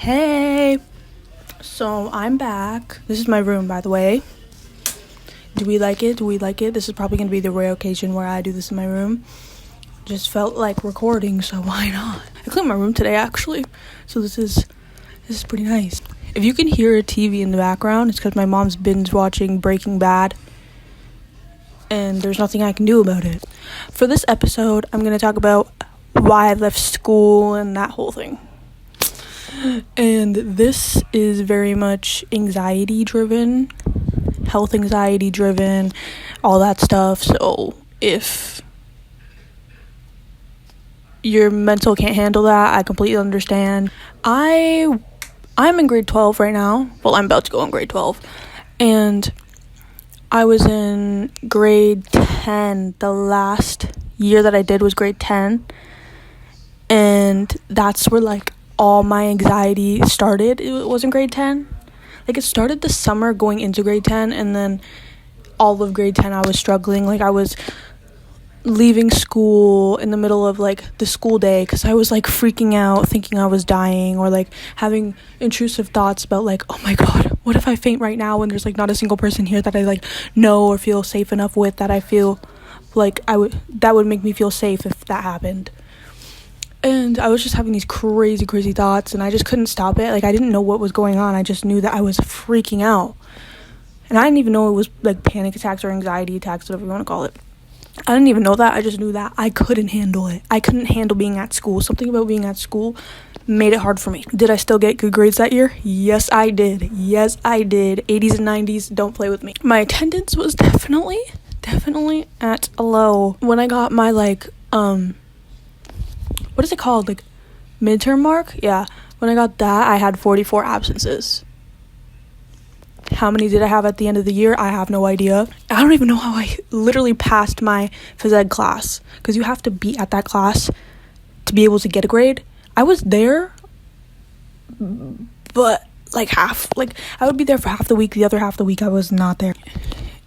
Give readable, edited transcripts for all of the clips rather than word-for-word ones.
Hey, so I'm back. This is my room, by the way. Do we like it? This is probably going to be the rare occasion where I do this in my room. Just felt like recording, so why not? I cleaned my room today, actually. So this is pretty nice. If you can hear a TV in the background, it's because my mom's binge watching Breaking Bad. And there's nothing I can do about it. For this episode, I'm going to talk about why I left school and that whole thing. And this is very much anxiety driven, health anxiety driven, all that stuff. So if your mental can't handle that, I completely understand. I'm in grade 12 right now. Well, I'm about to go in grade 12. And I was in grade 10. The last year that I did was grade 10. And that's where all my anxiety started. It was in grade 10. It started the summer going into grade 10, and then all of grade 10 I was struggling. I was leaving school in the middle of the school day because I was freaking out, thinking I was dying, or having intrusive thoughts about oh my god, what if I faint right now when there's not a single person here that I know or feel safe enough with, that I feel that would make me feel safe if that happened. And I was just having these crazy thoughts, and I just couldn't stop it. I didn't know what was going on. I just knew that I was freaking out. And I didn't even know it was panic attacks or anxiety attacks, whatever you want to call it. I didn't even know that. I just knew that I couldn't handle it. I couldn't handle being at school. Something about being at school made it hard for me. Did I still get good grades that year? Yes, I did. 80s and 90s, don't play with me. My attendance was definitely at a low. When I got my what is it called? Midterm mark? Yeah. When I got that, I had 44 absences. How many did I have at the end of the year? I have no idea. I don't even know how I literally passed my phys ed class, because you have to be at that class to be able to get a grade. I was there, but half. I would be there for half the week. The other half the week, I was not there.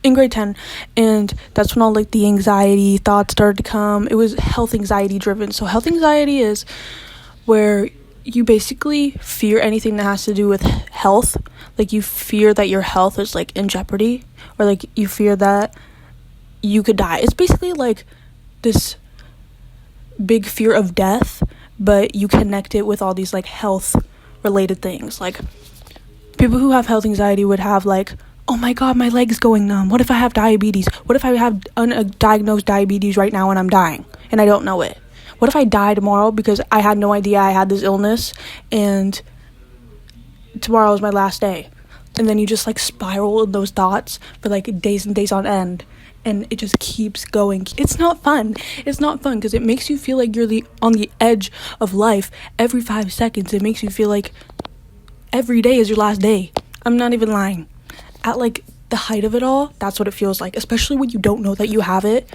In grade 10, and that's when all the anxiety thoughts started to come. It was health anxiety driven. So health anxiety is where you basically fear anything that has to do with health. You fear that your health is in jeopardy, or you fear that you could die. It's basically this big fear of death, but you connect it with all these health related things. People who have health anxiety would have oh my god, my leg's going numb. What if I have diabetes? What if I have undiagnosed diabetes right now and I'm dying and I don't know it? What if I die tomorrow because I had no idea I had this illness and tomorrow is my last day? And then you just spiral in those thoughts for days and days on end, and it just keeps going. It's not fun. It's not fun because it makes you feel you're on the edge of life every 5 seconds. It makes you feel every day is your last day. I'm not even lying. At the height of it all, that's what it feels like, especially when you don't know that you have it.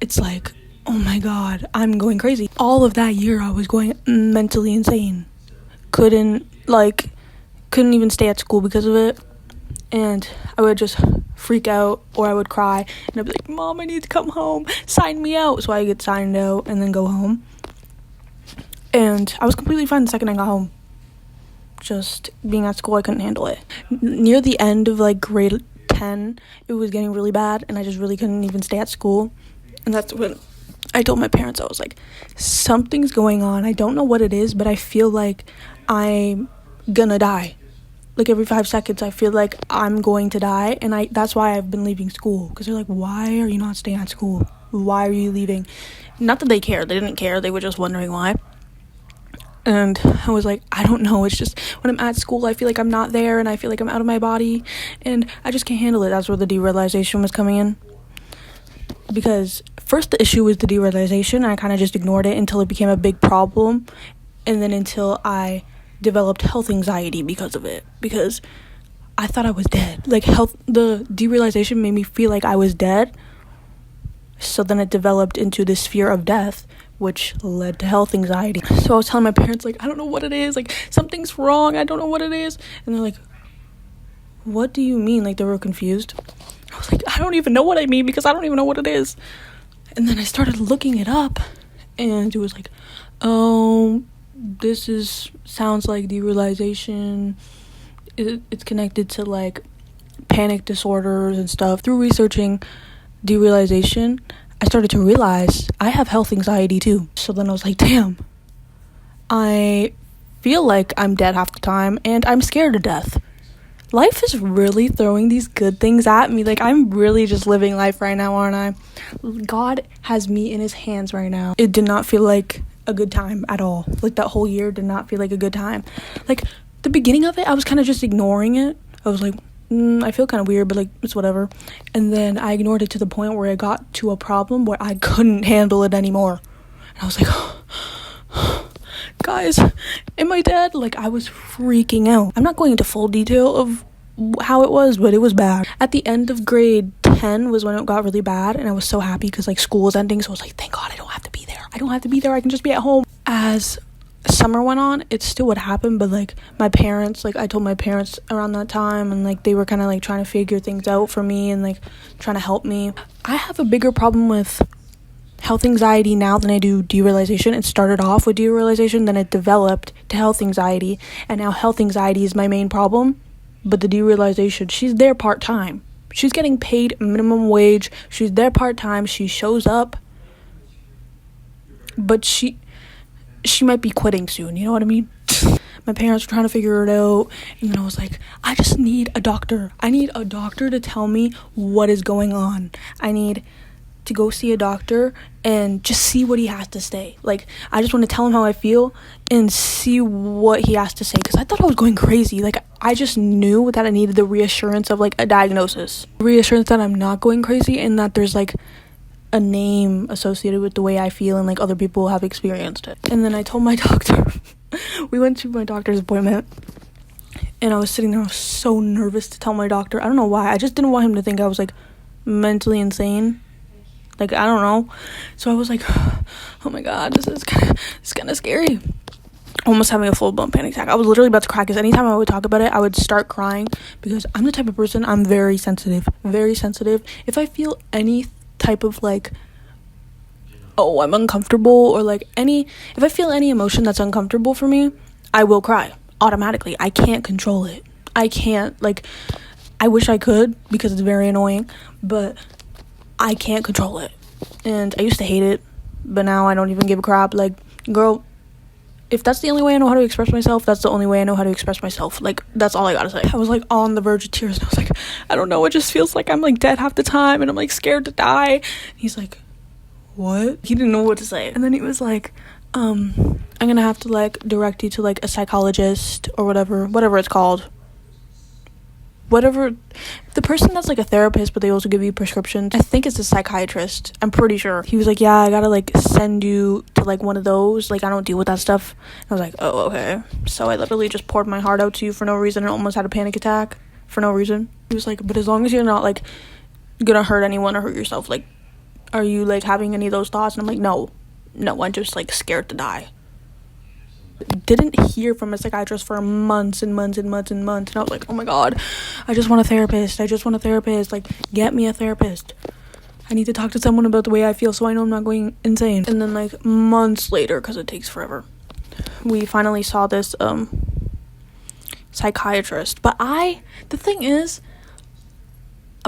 It's oh my god, I'm going crazy. All of that year I was going mentally insane. Couldn't even stay at school because of it, and I would just freak out, or I would cry, and I'd be like, Mom, I need to come home, sign me out. So I get signed out and then go home, and I was completely fine the second I got home. Just being at school, I couldn't handle it. Near the end of grade 10, it was getting really bad, and I just really couldn't even stay at school. And that's when I told my parents, I was something's going on. I don't know what it is, but I feel I'm gonna die. Every 5 seconds, I feel I'm going to die, and that's why I've been leaving school. Because they're why are you not staying at school? Why are you leaving? Not that they cared. They didn't care. They were just wondering why. And I was I don't know, it's just when I'm at school, I feel I'm not there, and I feel I'm out of my body, and I just can't handle it. That's where the derealization was coming in. Because first the issue was the derealization, and I kind of just ignored it until it became a big problem, and then until I developed health anxiety because of it. Because I thought I was dead. The derealization made me feel I was dead. So then it developed into this fear of death, which led to health anxiety. So I was telling my parents, I don't know what it is. Something's wrong. I don't know what it is. And they're what do you mean? They were confused. I was I don't even know what I mean, because I don't even know what it is. And then I started looking it up, and it was sounds like derealization. It's connected to like panic disorders and stuff. Through researching derealization, I started to realize I have health anxiety too. So then I was like, damn, I feel like I'm dead half the time and I'm scared to death. Life is really throwing these good things at me. Like, I'm really just living life right now, aren't I? God has me in his hands right now. It did not feel like a good time at all. Like, that whole year did not feel like a good time. Like, the beginning of it, I was kind of just ignoring it. I was like, I feel kind of weird, but like, it's whatever. And then I ignored it to the point where I got to a problem where I couldn't handle it anymore. And I was like, guys, am I dead? Like, I was freaking out. I'm not going into full detail of how it was, but it was bad. At the end of grade 10 was when it got really bad, and I was so happy because like school was ending, so I was like, thank God I don't have to be there. I can just be at home. As summer went on, it still would happen, but like my parents, like I told my parents around that time, and like they were kind of like trying to figure things out for me and like trying to help me. I have a bigger problem with health anxiety now than I do derealization. It started off with derealization, then it developed to health anxiety, and now health anxiety is my main problem. But the derealization, she's there part-time. She's getting paid minimum wage. She's there part-time. She shows up, but she might be quitting soon, you know what I mean? My parents were trying to figure it out, and then I was like, I just need a doctor. I need a doctor to tell me what is going on. I need to go see a doctor and just see what he has to say. Like, I just want to tell him how I feel and see what he has to say, because I thought I was going crazy. Like, I just knew that I needed the reassurance of like a diagnosis, reassurance that I'm not going crazy and that there's like a name associated with the way I feel and like other people have experienced it. And then I told my doctor, we went to my doctor's appointment, and I was sitting there, I was so nervous to tell my doctor. I don't know why. I just didn't want him to think I was like mentally insane. Like, I don't know. So I was like, oh my God, this is kind of scary. Almost having a full-blown panic attack. I was literally about to cry, because anytime I would talk about it, I would start crying, because I'm the type of person, I'm very sensitive. If I feel any type of like, oh, I'm uncomfortable, or like if I feel any emotion that's uncomfortable for me, I will cry automatically. I can't control it. I can't, like, I wish I could, because it's very annoying, but I can't control it. And I used to hate it, but now I don't even give a crap. Like, girl, if that's the only way I know how to express myself, that's the only way I know how to express myself. Like, that's all I gotta say. I was like on the verge of tears, and I was like, I don't know, it just feels like I'm like dead half the time, and I'm like scared to die. And he's like, what? He didn't know what to say. And then he was like, I'm gonna have to like direct you to like a psychologist or whatever it's called. Whatever, the person that's like a therapist, but they also give you prescriptions. I think it's a psychiatrist. I'm pretty sure. He was like, yeah, I gotta like send you to like one of those. Like, I don't deal with that stuff. And I was like, oh, okay. So I literally just poured my heart out to you for no reason and almost had a panic attack for no reason. He was like, but as long as you're not like gonna hurt anyone or hurt yourself, like, are you like having any of those thoughts? And I'm like, no, I'm just like scared to die. Didn't hear from a psychiatrist for months and months and months and months, and I was like, oh my God, I just want a therapist. Like, get me a therapist. I need to talk to someone about the way I feel so I know I'm not going insane. And then like months later, because it takes forever, we finally saw this psychiatrist. But the thing is,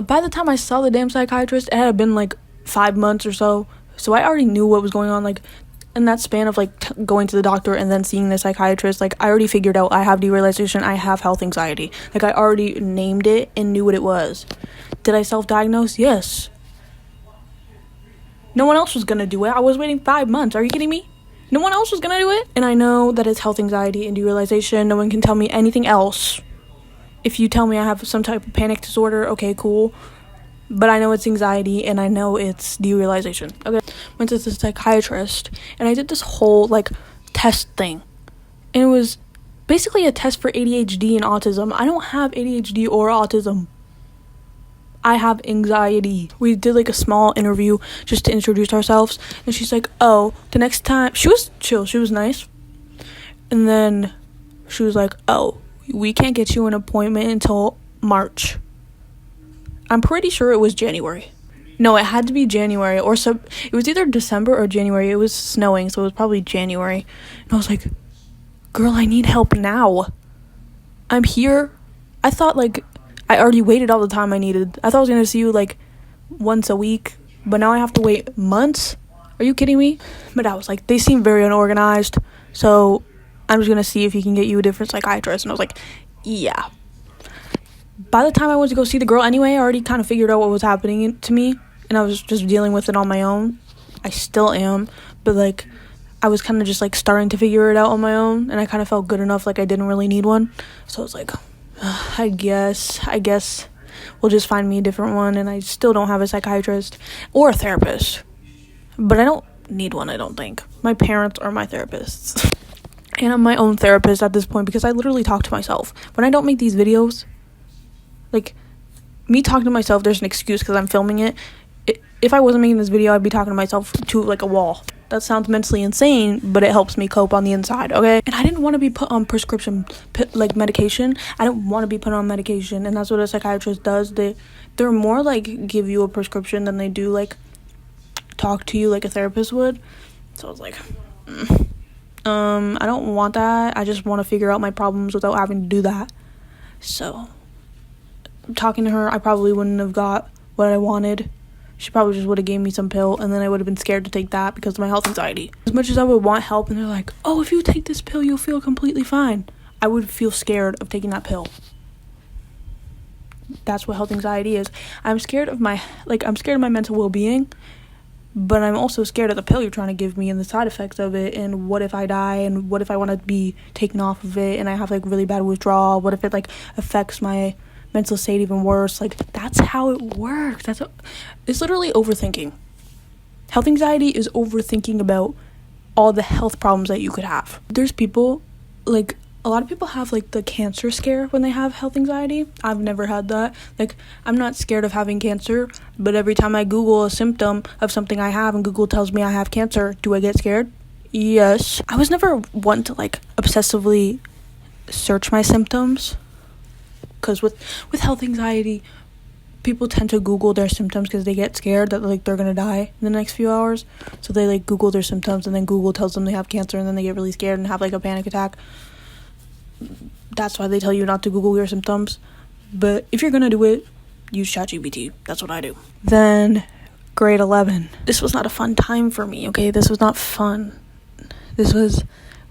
by the time I saw the damn psychiatrist, it had been like 5 months or so I already knew what was going on. Like, in that span of like going to the doctor and then seeing the psychiatrist, like, I already figured out I have derealization, I have health anxiety. Like, I already named it and knew what it was. Did I self-diagnose? Yes. No one else was gonna do it. I was waiting 5 months. Are you kidding me? No one else was gonna do it. And I know that it's health anxiety and derealization. No one can tell me anything else. If you tell me I have some type of panic disorder, okay, cool. But I know it's anxiety, and I know it's derealization. Okay, went to the psychiatrist, and I did this whole, like, test thing. And it was basically a test for ADHD and autism. I don't have ADHD or autism. I have anxiety. We did, like, a small interview just to introduce ourselves. And she's like, oh, the next time... She was chill. She was nice. And then she was like, oh, we can't get you an appointment until March. I'm pretty sure it was January. No, it had to be January, it was either December or January. It was snowing, so it was probably January. And I was like, girl, I need help now. I'm here. I thought, like, I already waited all the time I needed. I thought I was going to see you, like, once a week. But now I have to wait months? Are you kidding me? But I was like, they seem very unorganized. So I'm just going to see if he can get you a different psychiatrist. And I was like, yeah. By the time I went to go see the girl anyway, I already kind of figured out what was happening to me. And I was just dealing with it on my own. I still am. But, like, I was kind of just, like, starting to figure it out on my own. And I kind of felt good enough, like, I didn't really need one. So I was like, I guess we'll just find me a different one. And I still don't have a psychiatrist or a therapist. But I don't need one, I don't think. My parents are my therapists. And I'm my own therapist at this point because I literally talk to myself. When I don't make these videos, like, me talking to myself, there's an excuse because I'm filming it. If I wasn't making this video, I'd be talking to myself to, like, a wall. That sounds mentally insane, but it helps me cope on the inside, okay? And I didn't want to be put on prescription, medication. I didn't want to be put on medication, and that's what a psychiatrist does. They're more, like, give you a prescription than they do, like, talk to you like a therapist would. So I was like, I don't want that. I just want to figure out my problems without having to do that. So talking to her, I probably wouldn't have got what I wanted. She probably just would have gave me some pill, and then I would have been scared to take that because of my health anxiety. As much as I would want help, and they're like, oh, if you take this pill, you'll feel completely fine, I would feel scared of taking that pill. That's what health anxiety is. I'm scared of my mental well-being, but I'm also scared of the pill you're trying to give me and the side effects of it, and what if I die, and what if I want to be taken off of it, and I have, like, really bad withdrawal, what if it, like, affects my mental state even worse. Like, that's how it works. It's literally overthinking. Health anxiety is overthinking about all the health problems that you could have. There's people, like, a lot of people have, like, the cancer scare when they have health anxiety. I've never had that. Like, I'm not scared of having cancer, but every time I Google a symptom of something I have and Google tells me I have cancer, do I get scared? Yes. I was never one to, like, obsessively search my symptoms. Because with health anxiety, people tend to Google their symptoms because they get scared that, like, they're going to die in the next few hours. So they, like, Google their symptoms, and then Google tells them they have cancer, and then they get really scared and have, like, a panic attack. That's why they tell you not to Google your symptoms. But if you're going to do it, use ChatGPT. That's what I do. Then grade 11. This was not a fun time for me, okay? This was not fun. This was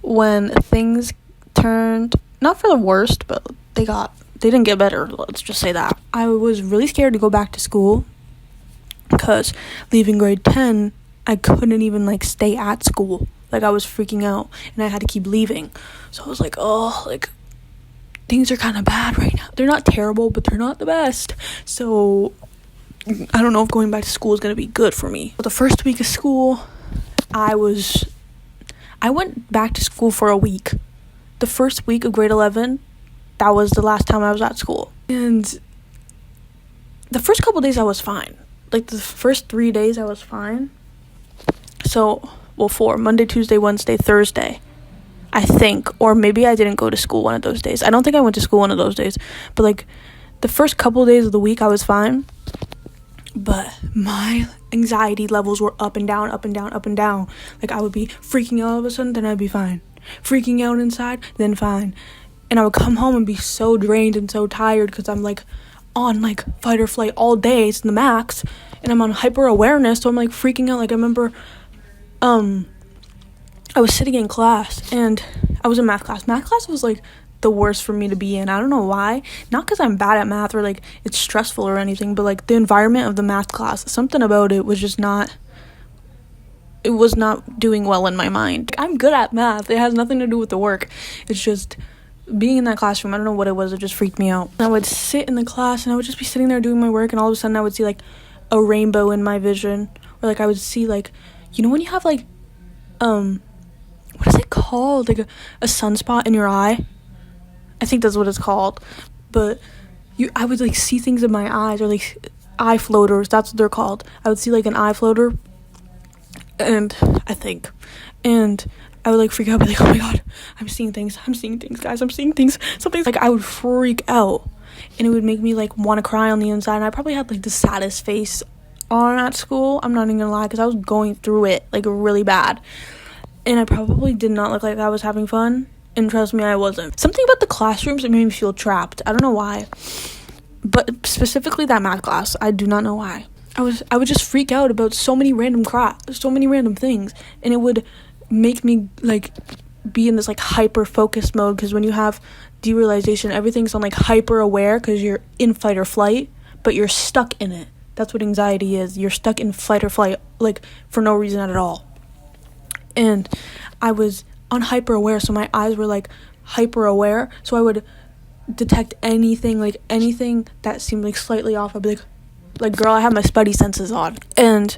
when things turned, not for the worst, but they didn't get better, let's just say that. I was really scared to go back to school because leaving grade 10, I couldn't even, like, stay at school. Like, I was freaking out, and I had to keep leaving. So I was like, oh, like, things are kind of bad right now. They're not terrible, but they're not the best. So I don't know if going back to school is going to be good for me. But the first week of school, I went back to school for a week. The first week of grade 11, that was the last time I was at school. And the first couple days I was fine. Like, the first 3 days I was fine. So, 4, Monday, Tuesday, Wednesday, Thursday, I think. Or maybe I didn't go to school one of those days. I don't think I went to school one of those days. But, like, the first couple days of the week I was fine. But my anxiety levels were up and down, up and down, up and down. Like, I would be freaking out all of a sudden, then I'd be fine. Freaking out inside, then fine. And I would come home and be so drained and so tired because I'm, like, on, like, fight or flight all day. It's the max. And I'm on hyper awareness, so I'm, like, freaking out. Like, I remember I was sitting in class, and I was in math class. Math class was, like, the worst for me to be in. I don't know why. Not because I'm bad at math or, like, it's stressful or anything, but, like, the environment of the math class, something about it was just not... It was not doing well in my mind. I'm good at math. It has nothing to do with the work. It's just... being in that classroom, I don't know what it was, it just freaked me out. And I would sit in the class, and I would just be sitting there doing my work, and all of a sudden I would see, like, a rainbow in my vision. Or, like, I would see, like, you know when you have, like, what is it called? Like, a sunspot in your eye? I think that's what it's called. But I would, like, see things in my eyes, or, like, eye floaters, that's what they're called. I would see, like, an eye floater, and I would, like, freak out, be like, oh my god, I'm seeing things, guys, I'm seeing things, something's, like, I would freak out, and it would make me, like, want to cry on the inside, and I probably had, like, the saddest face on at school, I'm not even gonna lie, because I was going through it, like, really bad, and I probably did not look like I was having fun, And trust me, I wasn't. Something about the classrooms, it made me feel trapped. I don't know why. But specifically that math class, I do not know why. I would just freak out about so many random things. And it would make me, like, be in this, like, hyper-focused mode. Because when you have derealization, everything's on, like, hyper-aware because you're in fight or flight. But you're stuck in it. That's what anxiety is. You're stuck in fight or flight, like, for no reason at all. And I was on hyper-aware, so my eyes were, like, hyper-aware. So I would detect anything that seemed, like, slightly off. I'd be like, girl, I have my spidey senses on. And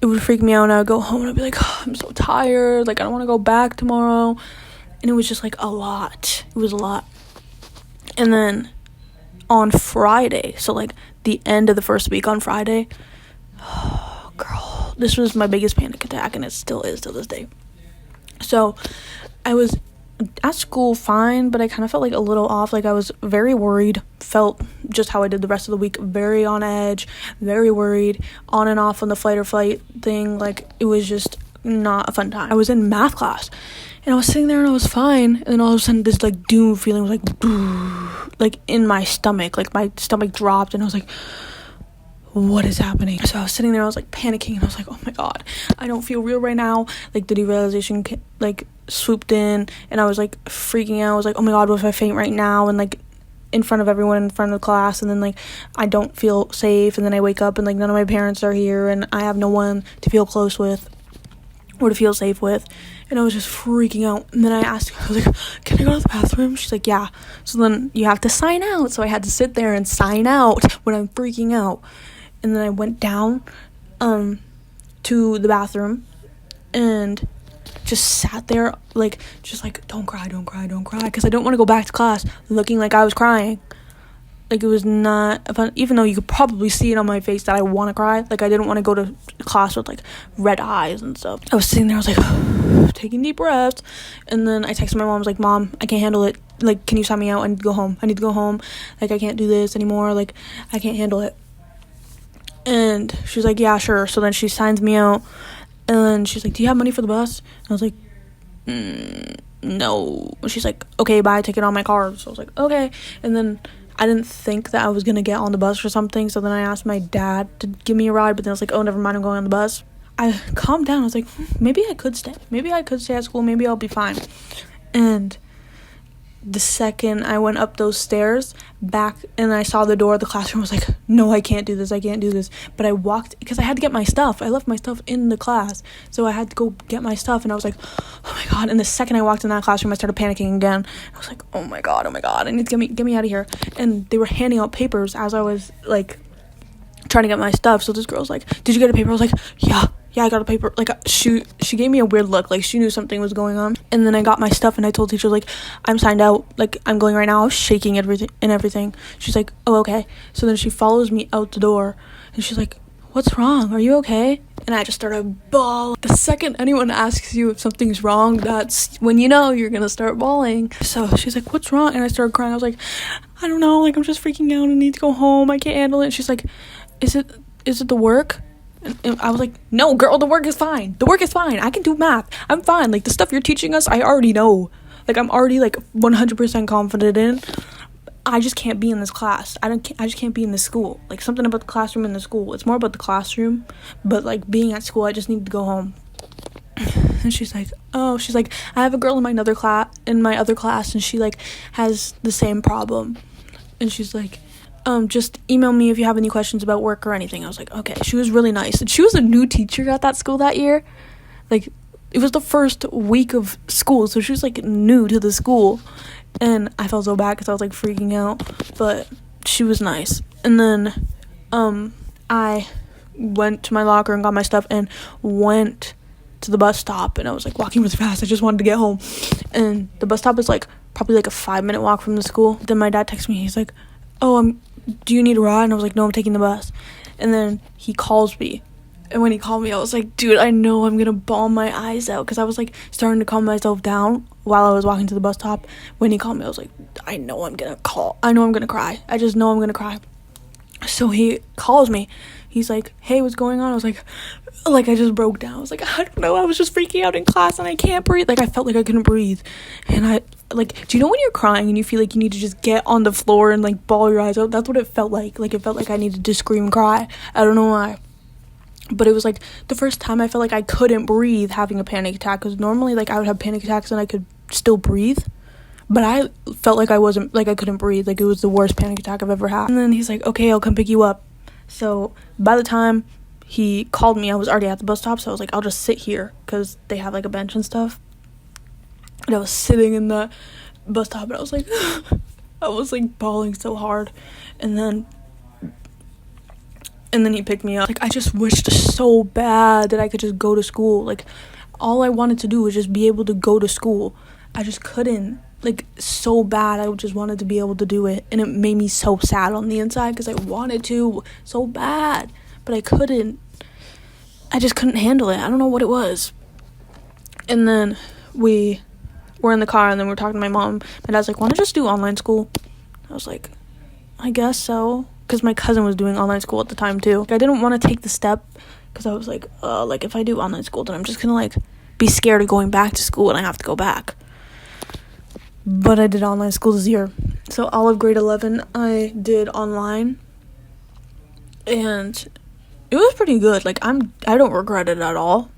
it would freak me out, and I would go home, and I'd be like, oh, I'm so tired. Like, I don't want to go back tomorrow. And it was just, like, a lot. It was a lot. And then on Friday, so, like, the end of the first week on Friday, oh, girl, this was my biggest panic attack, and it still is to this day. So I was at school fine, but I kind of felt, like, a little off. Like, I was very worried, felt just how I did the rest of the week, very on edge, very worried, on and off on the fight or flight thing. Like, it was just not a fun time. I was in math class, and I was sitting there, and I was fine, and then all of a sudden, this, like, doom feeling was, like, in my stomach. Like, my stomach dropped, and I was like, what is happening? So I was sitting there, I was, like, panicking, and I was like, oh my god, I don't feel real right now. Like, the derealization, like, swooped in, and I was, like, freaking out. I was like, oh my god, what if I faint right now? And, like, in front of everyone, in front of the class, and then, like, I don't feel safe, and then I wake up, and, like, none of my parents are here, and I have no one to feel close with or to feel safe with. And I was just freaking out. And then I asked her, I was like, can I go to the bathroom? She's like, yeah. So then you have to sign out. So I had to sit there and sign out when I'm freaking out. And then I went down to the bathroom and just sat there, like, just like, don't cry, because I don't want to go back to class looking like I was crying. Like, it was not fun, even though you could probably see it on my face that I want to cry. Like, I didn't want to go to class with, like, red eyes and stuff. I was sitting there, I was like, taking deep breaths. And then I texted my mom, I was like, Mom, I can't handle it. Like, can you sign me out? I need to go home. Like, I can't do this anymore. Like, I can't handle it. And she was like, yeah, sure. So then she signs me out. And then she's like, do you have money for the bus? And I was like, no. She's like, okay, buy a ticket on my card. So I was like, okay. And then I didn't think that I was going to get on the bus or something, so then I asked my dad to give me a ride, but then I was like, oh, never mind, I'm going on the bus. I calmed down. I was like, maybe I could stay. Maybe I could stay at school. Maybe I'll be fine. And the second I went up those stairs back and I saw the door of the classroom, I was like, no, I can't do this. But I walked, because I had to get my stuff. I left my stuff in the class, so I had to go get my stuff, and I was like, oh my god. And the second I walked in that classroom, I started panicking again. I was like, oh my god, I need to get me out of here. And they were handing out papers as I was, like, trying to get my stuff. So this girl's like, did you get a paper? I was like, yeah, I got a paper. Like, she gave me a weird look, like she knew something was going on. And then I got my stuff, and I told teacher, like, I'm signed out, like, I'm going right now. I was shaking everything. She's like, oh, okay. So then she follows me out the door, and she's like, what's wrong? Are you okay? And I just started bawling. The second anyone asks you if something's wrong, that's when you know you're gonna start bawling. So she's like, what's wrong? And I started crying. I was like, I don't know, like, I'm just freaking out. I need to go home. I can't handle it. And she's like, is it the work? And I was like, no, girl, the work is fine. I can do math. I'm fine. Like, the stuff you're teaching us, I already know. Like, I'm already, like, 100% confident in. I just can't be in this class. I just can't be in this school. Like, something about the classroom and the school. It's more about the classroom. But, like, being at school, I just need to go home. And she's like, I have a girl in my other class, and she, like, has the same problem. And she's like, just email me if you have any questions about work or anything. I was like, okay. She was really nice. And she was a new teacher at that school that year. Like, it was the first week of school, so she was, like, new to the school. And I felt so bad because I was, like, freaking out. But she was nice. And then I went to my locker and got my stuff and went to the bus stop. And I was, like, walking really fast. I just wanted to get home. And the bus stop is, like, probably, like, a 5-minute walk from the school. Then my dad texted me. He's like, oh, do you need a ride? And I was like, no, I'm taking the bus. And then he calls me. And when he called me, I was like, dude, I know I'm going to bawl my eyes out. Because I was, like, starting to calm myself down while I was walking to the bus stop. When he called me, I was like, I know I'm going to cry. I just know I'm going to cry. So he calls me. He's like, hey, what's going on? I was like, I just broke down. I was like, I don't know. I was just freaking out in class and I can't breathe. Like, I felt like I couldn't breathe. And like, do you know when you're crying and you feel like you need to just get on the floor and like bawl your eyes out? That's what it felt like. Like, it felt like I needed to scream and cry. I don't know why. But it was like the first time I felt like I couldn't breathe having a panic attack, because normally like I would have panic attacks and I could still breathe, but I felt like I wasn't, like I couldn't breathe. Like, it was the worst panic attack I've ever had. And then he's like, okay, I'll come pick you up. So by the time he called me, I was already at the bus stop. So I was like, I'll just sit here, because they have like a bench and stuff. And I was sitting in the bus stop and I was like I was like bawling so hard. And then he picked me up. Like, I just wished so bad that I could just go to school. Like, all I wanted to do was just be able to go to school. I just couldn't. Like, so bad. I just wanted to be able to do it. And it made me so sad on the inside, because I wanted to so bad. But I couldn't. I just couldn't handle it. I don't know what it was. And then we were in the car, and then we were talking to my mom. My dad's like, want to just do online school? I was like, I guess so. Because my cousin was doing online school at the time too. I didn't want to take the step, because I was like if I do online school, then I'm just gonna like be scared of going back to school and I have to go back. But I did online school this year. So all of grade 11 I did online, and it was pretty good. Like, I don't regret it at all.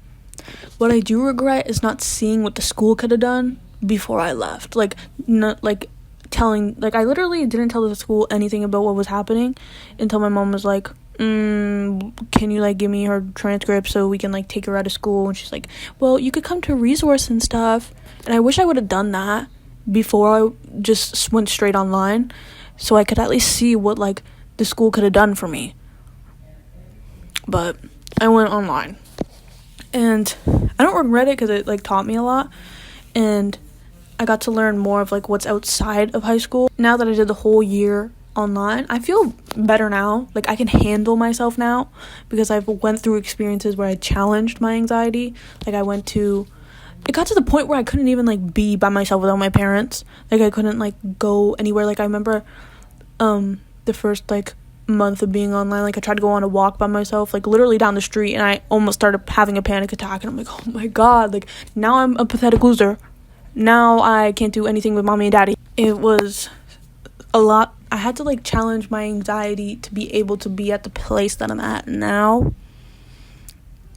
What I do regret is not seeing what the school could have done before I left. Like, not like telling, like, I literally didn't tell the school anything about what was happening until my mom was like, can you like give me her transcript so we can like take her out of school? And she's like, well, you could come to a resource and stuff. And I wish I would have done that before I just went straight online, so I could at least see what like the school could have done for me. But I went online, and I don't regret it, because it like taught me a lot, and I got to learn more of like what's outside of high school. Now that I did the whole year online, I feel better now. Like, I can handle myself now, because I've went through experiences where I challenged my anxiety. Like, it got to the point where I couldn't even like be by myself without my parents. Like, I couldn't like go anywhere. Like, I remember the first like month of being online, like I tried to go on a walk by myself, like literally down the street, and I almost started having a panic attack. And I'm like, oh my god, like now I'm a pathetic loser. Now I can't do anything with mommy and daddy. It was a lot. I had to like challenge my anxiety to be able to be at the place that I'm at now.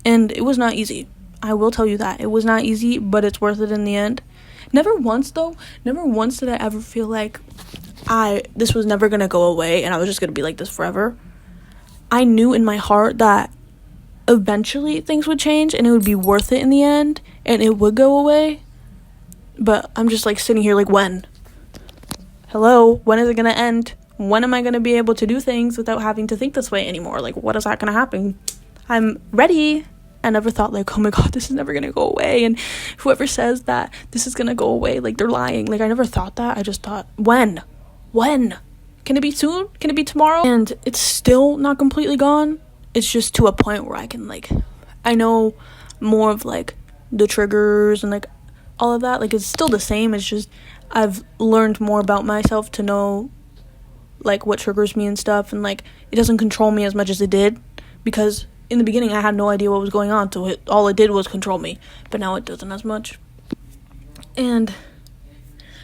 And it was not easy. I will tell you that. It was not easy, but it's worth it in the end. Never once did I ever feel like this was never going to go away and I was just going to be like this forever. I knew in my heart that eventually things would change and it would be worth it in the end and it would go away. But I'm just like sitting here like, when? Hello? When is it going to end? When am I going to be able to do things without having to think this way anymore? Like, what is that going to happen? I'm ready. I never thought like, oh my god, this is never going to go away. And whoever says that this is going to go away, like they're lying. Like, I never thought that. I just thought, when? Can it be soon? Can it be tomorrow? And it's still not completely gone. It's just to a point where I can like, I know more of like the triggers and like all of that. Like, it's still the same. It's just I've learned more about myself to know like what triggers me and stuff, and like it doesn't control me as much as it did, because in the beginning I had no idea what was going on, so all it did was control me. But now it doesn't as much. And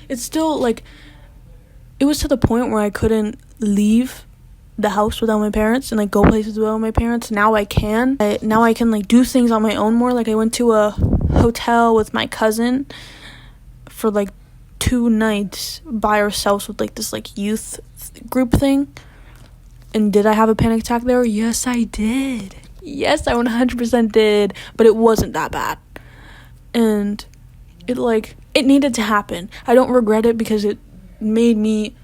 it's still like, it was to the point where I couldn't leave the house without my parents and like go places without my parents. Now I can. Now I can like do things on my own more. Like, I went to a hotel with my cousin for like 2 nights by ourselves with like this like youth group thing. And did I have a panic attack there? Yes, I did. Yes, I 100% did. But it wasn't that bad. And it needed to happen. I don't regret it, because it made me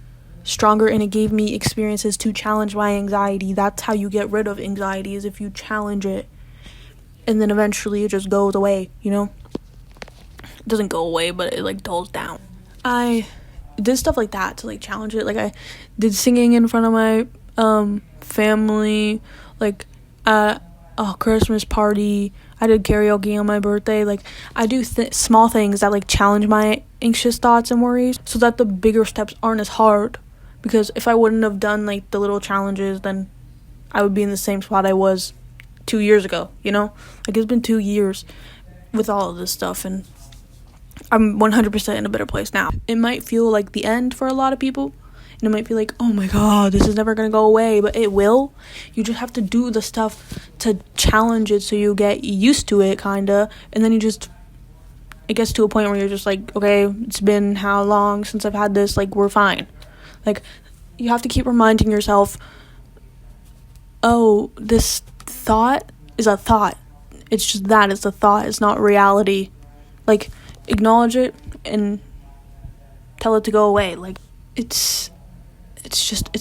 stronger and it gave me experiences to challenge my anxiety. That's how you get rid of anxiety, is if you challenge it. And then eventually it just goes away, you know? It doesn't go away, but it like dulls down. I did stuff like that to like challenge it. Like, I did singing in front of my family, like at a Christmas party. I did karaoke on my birthday. Like, I do small things that like challenge my anxious thoughts and worries, so that the bigger steps aren't as hard. Because if I wouldn't have done like the little challenges, then I would be in the same spot I was 2 years ago, you know? Like, it's been 2 years with all of this stuff, and I'm 100% in a better place now. It might feel like the end for a lot of people, and it might feel like, oh my god, this is never gonna go away, but it will. You just have to do the stuff to challenge it so you get used to it, kinda, and then it gets to a point where you're just like, okay, it's been how long since I've had this, like, we're fine. Like, you have to keep reminding yourself, oh, this thought is a thought. It's just that, it's a thought, it's not reality. Like, acknowledge it and tell it to go away. Like, it's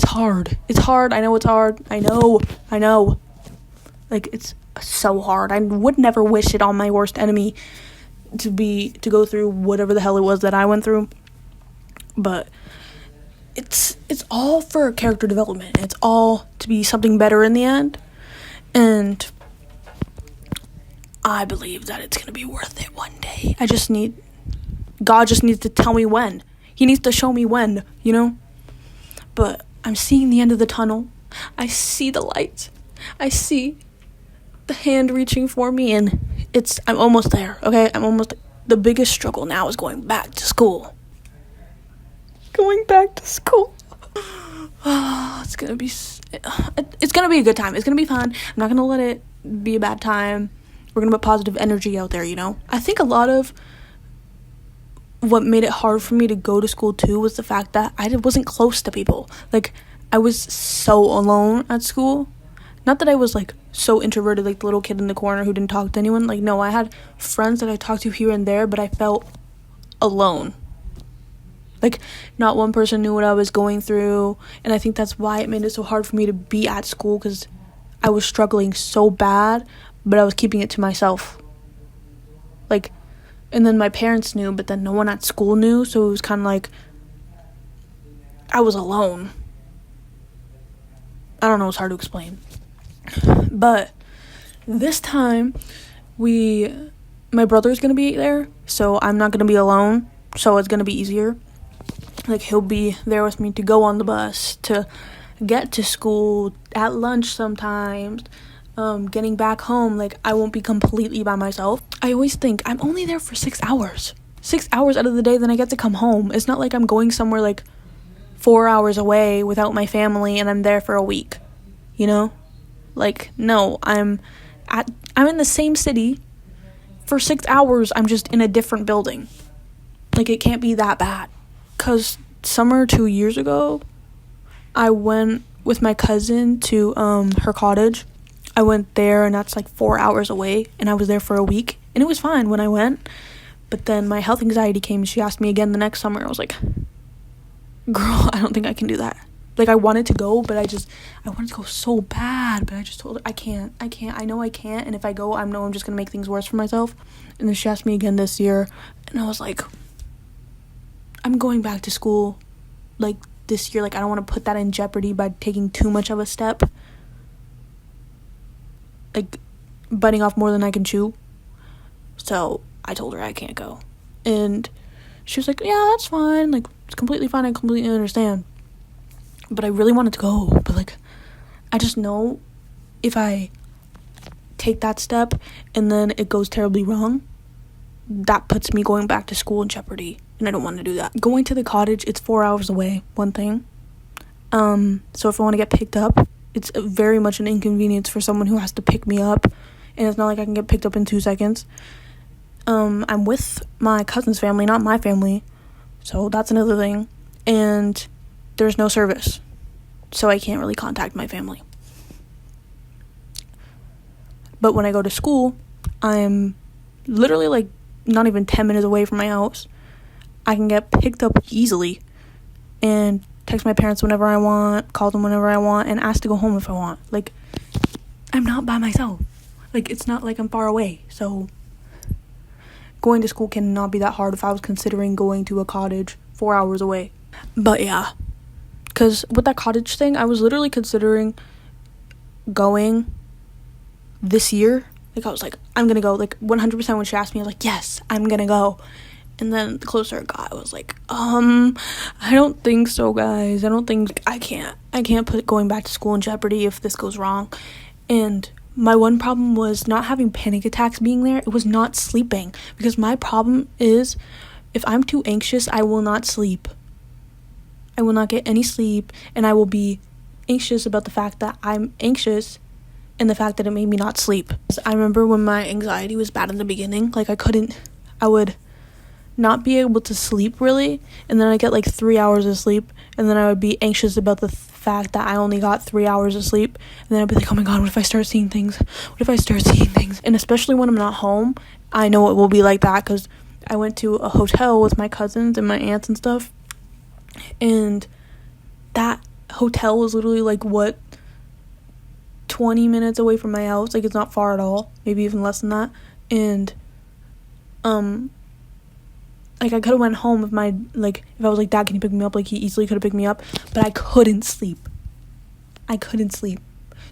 hard. It's hard. I know it's hard. I know. Like, it's so hard. I would never wish it on my worst enemy to go through whatever the hell it was that I went through. But it's all for character development. It's all to be something better in the end. And I believe that it's going to be worth it one day. God just needs to tell me when. He needs to show me when, you know? But I'm seeing the end of the tunnel. I see the light. I see the hand reaching for me, and I'm almost there, okay? The biggest struggle now is going back to school. It's gonna be a good time. It's gonna be fun. I'm not gonna let it be a bad time. We're gonna put positive energy out there, you know? I think a lot of what made it hard for me to go to school too was the fact that I wasn't close to people. Like, I was so alone at school. Not that I was, like, so introverted, like the little kid in the corner who didn't talk to anyone. Like, no, I had friends that I talked to here and there, but I felt alone. Like, not one person knew what I was going through, and I think that's why it made it so hard for me to be at school, because I was struggling so bad, but I was keeping it to myself. Like, and then my parents knew, but then no one at school knew, so it was kind of like I was alone. I don't know, it's hard to explain. But this time, my brother's gonna be there, so I'm not gonna be alone, so it's gonna be easier. Like, he'll be there with me to go on the bus, to get to school, at lunch sometimes, getting back home. Like, I won't be completely by myself. I always think I'm only there for 6 hours. 6 hours out of the day, then I get to come home. It's not like I'm going somewhere like 4 hours away without my family and I'm there for a week, you know? Like, no, I'm in the same city for 6 hours. I'm just in a different building. Like, it can't be that bad. 'Cause summer 2 years ago, I went with my cousin to her cottage. I went there, and that's like 4 hours away, and I was there for a week, and it was fine when I went. But then my health anxiety came, and she asked me again the next summer. I was like, girl, I don't think I can do that. Like, I wanted to go, but I wanted to go so bad, but I just told her, I can't, I know I can't, and if I go, I'm just gonna make things worse for myself. And then she asked me again this year, and I was like, I'm going back to school, like, this year. Like, I don't want to put that in jeopardy by taking too much of a step, like, biting off more than I can chew. So I told her I can't go, and she was like, yeah, that's fine, like, it's completely fine, I completely understand. But I really wanted to go, but, like, I just know if I take that step and then it goes terribly wrong, that puts me going back to school in jeopardy, and I don't want to do that. Going to the cottage, it's 4 hours away, one thing. So if I want to get picked up, it's very much an inconvenience for someone who has to pick me up, and it's not like I can get picked up in 2 seconds. I'm with my cousin's family, not my family, so that's another thing. And there's no service, so I can't really contact my family. But when I go to school, I'm literally, like, not even 10 minutes away from my house. I can get picked up easily and text my parents whenever I want, call them whenever I want, and ask to go home if I want. Like, I'm not by myself. Like, it's not like I'm far away, so going to school cannot be that hard if I was considering going to a cottage 4 hours away. But yeah, because with that cottage thing, I was literally considering going this year. Like, I was like, I'm gonna go. Like, 100% when she asked me, I was like, yes, I'm gonna go. And then the closer it got, I was like, I don't think so, guys. I can't put going back to school in jeopardy if this goes wrong. And my one problem was not having panic attacks being there. It was not sleeping, because my problem is if I'm too anxious, I will not sleep. I will not get any sleep, and I will be anxious about the fact that I'm anxious and the fact that it made me not sleep. I remember when my anxiety was bad in the beginning, like I would not be able to sleep really, and then I get like 3 hours of sleep, and then I would be anxious about the fact that I only got 3 hours of sleep, and then I'd be like, oh my god, what if I start seeing things? And especially when I'm not home, I know it will be like that, because I went to a hotel with my cousins and my aunts and stuff, and that hotel was literally like 20 minutes away from my house. Like, it's not far at all, maybe even less than that. And like, I could have went home if I was like, Dad, can you pick me up? Like, he easily could have picked me up, but I couldn't sleep.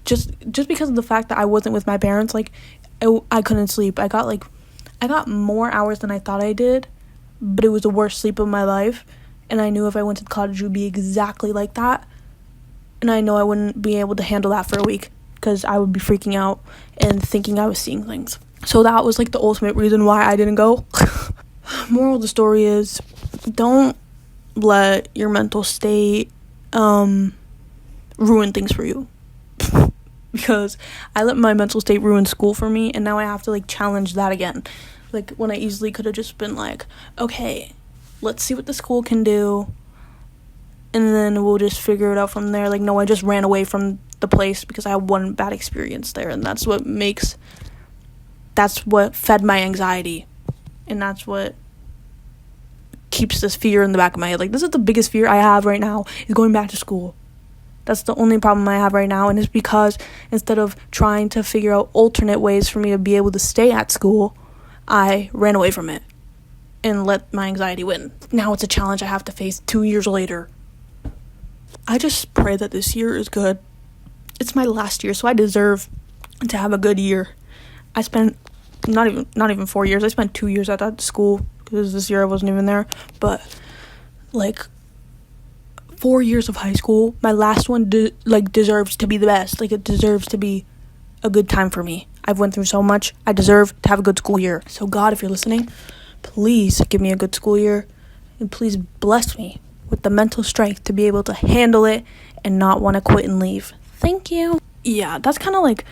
Just because of the fact that I wasn't with my parents. Like, I couldn't sleep. I got more hours than I thought I did, but it was the worst sleep of my life, and I knew if I went to the cottage it would be exactly like that, and I know I wouldn't be able to handle that for a week, because I would be freaking out and thinking I was seeing things. So that was like the ultimate reason why I didn't go. Moral of the story is, don't let your mental state ruin things for you. Because I let my mental state ruin school for me, and now I have to like challenge that again. Like, when I easily could have just been like, okay, let's see what the school can do, and then we'll just figure it out from there. Like, no, I just ran away from the place because I had one bad experience there, and that's what fed my anxiety, and that's what keeps this fear in the back of my head. Like, this is the biggest fear I have right now, is going back to school. That's the only problem I have right now, and it's because instead of trying to figure out alternate ways for me to be able to stay at school, I ran away from it and let my anxiety win. Now it's a challenge I have to face 2 years later. I just pray that this year is good. It's my last year, so I deserve to have a good year. I spent not even 4 years. I spent 2 years at that school, because this year I wasn't even there. But like, 4 years of high school, my last one deserves to be the best. Like, it deserves to be a good time for me. I've went through so much. I deserve to have a good school year. So God, if you're listening, please give me a good school year, and please bless me with the mental strength to be able to handle it and not want to quit and leave. Thank you. Yeah, that's kind of like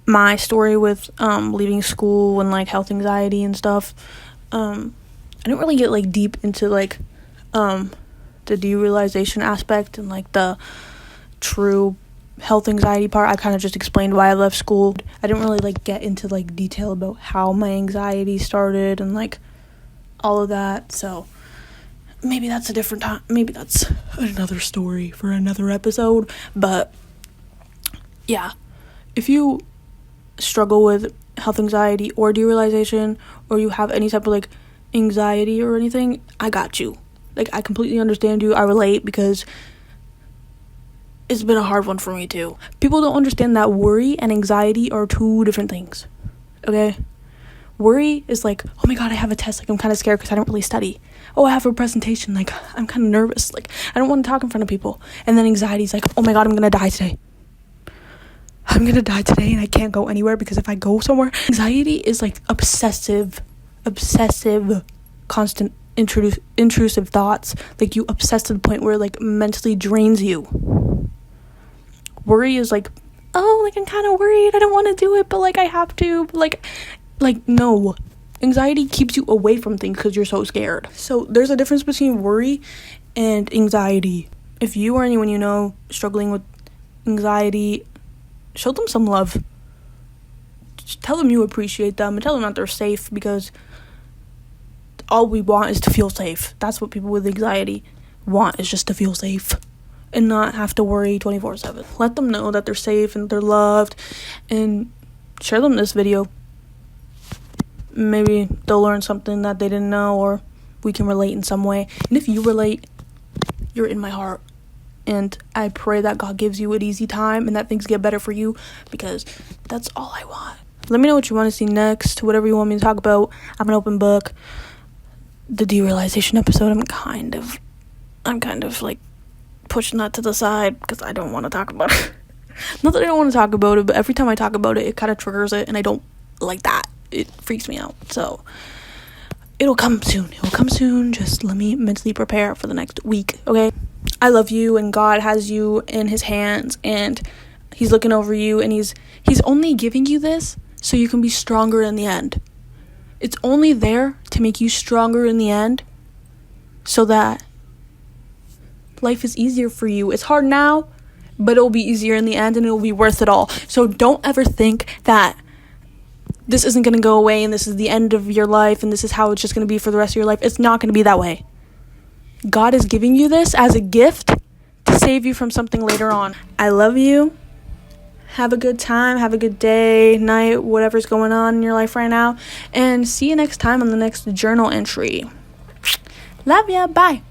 my story with leaving school and like health anxiety and stuff. I didn't really get like deep into like the derealization aspect and like the true health anxiety part. I kind of just explained why I left school. I didn't really like get into like detail about how my anxiety started and like all of that. So maybe that's a different time. Maybe that's another story for another episode. But yeah, if you struggle with health anxiety or derealization, or you have any type of like anxiety or anything, I got you. Like, I completely understand you. I relate, because it's been a hard one for me too. People don't understand that worry and anxiety are two different things. Okay? Worry is like, oh my god, I have a test, like I'm kind of scared because I don't really study. Oh, I have a presentation, like I'm kind of nervous, like I don't want to talk in front of people. And then anxiety is like, oh my god, I'm gonna die today. And I can't go anywhere because if I go somewhere. Anxiety is like obsessive, constant intrusive thoughts. Like, you obsess to the point where it, like, mentally drains you. Worry is like, oh, like I'm kind of worried, I don't want to do it, but like I have to, but like no. Anxiety keeps you away from things because you're so scared. So there's a difference between worry and anxiety. If you or anyone you know struggling with anxiety, show them some love. Just tell them you appreciate them, and tell them that they're safe, because all we want is to feel safe. That's what people with anxiety want, is just to feel safe and not have to worry 24/7. Let them know that they're safe and they're loved, and share them this video. Maybe they'll learn something that they didn't know, or we can relate in some way. And if you relate, you're in my heart. And I pray that God gives you an easy time and that things get better for you, because that's all I want. Let me know what you want to see next, whatever you want me to talk about. I'm an open book. The derealization episode, I'm kind of like pushing that to the side because I don't want to talk about it. Not that I don't want to talk about it, but every time I talk about it, it kind of triggers it, and I don't like that. It freaks me out. So it'll come soon. It will come soon. Just let me mentally prepare for the next week, okay? I love you, and God has you in his hands, and he's looking over you, and he's only giving you this so you can be stronger in the end. It's only there to make you stronger in the end so that life is easier for you. It's hard now, but it'll be easier in the end, and it'll be worth it all. So don't ever think that this isn't going to go away and this is the end of your life and this is how it's just going to be for the rest of your life. It's not going to be that way. God is giving you this as a gift to save you from something later on. I love you. Have a good time. Have a good day, night, whatever's going on in your life right now. And see you next time on the next journal entry. Love ya. Bye.